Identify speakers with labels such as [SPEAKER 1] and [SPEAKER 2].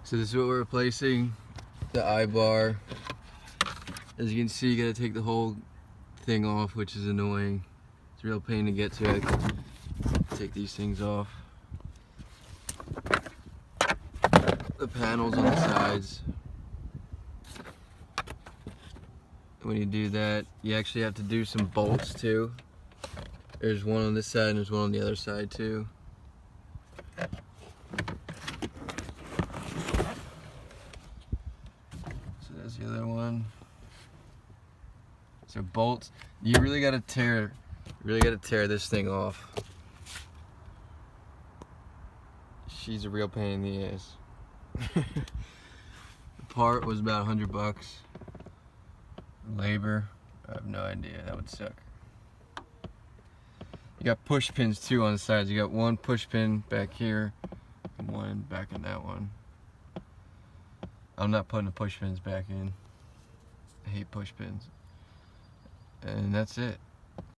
[SPEAKER 1] So this is what we're replacing, the Eyebar. As you can see, you gotta take the whole thing off, which is annoying. It's a real pain to get to. I take these things off. The panels on the sides. When you do that, you actually have to do some bolts too. There's one on this side and there's one on the other side too. So there's the other one. So bolts, you really gotta tear this thing off. She's a real pain in the ass. The part was about $100. Labor, I have no idea, that would suck. You got push pins too on the sides. You got one push pin back here and one back in that one. I'm not putting the push pins back in. I hate push pins. And that's it.